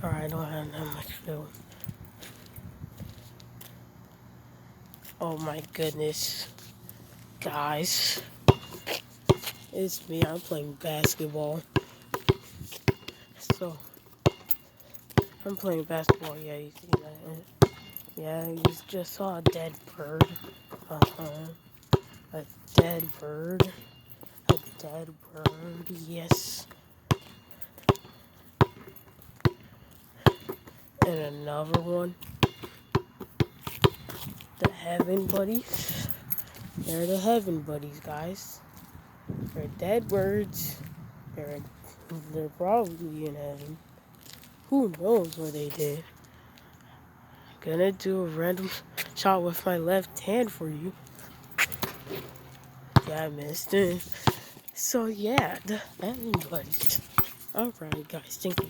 Alright, I don't have that much food. Oh my goodness. Guys. It's me, I'm playing basketball. So, I'm playing basketball, yeah, you see that? Yeah, you just saw a dead bird. A dead bird. A dead bird, yes. And another one. The Heaven Buddies. They're the Heaven Buddies, guys. They're dead birds. They're probably in heaven. Who knows what they did? Gonna do a random shot with my left hand for you. Yeah, I missed it. So yeah, the Heaven Buddies. Alright guys, thank you.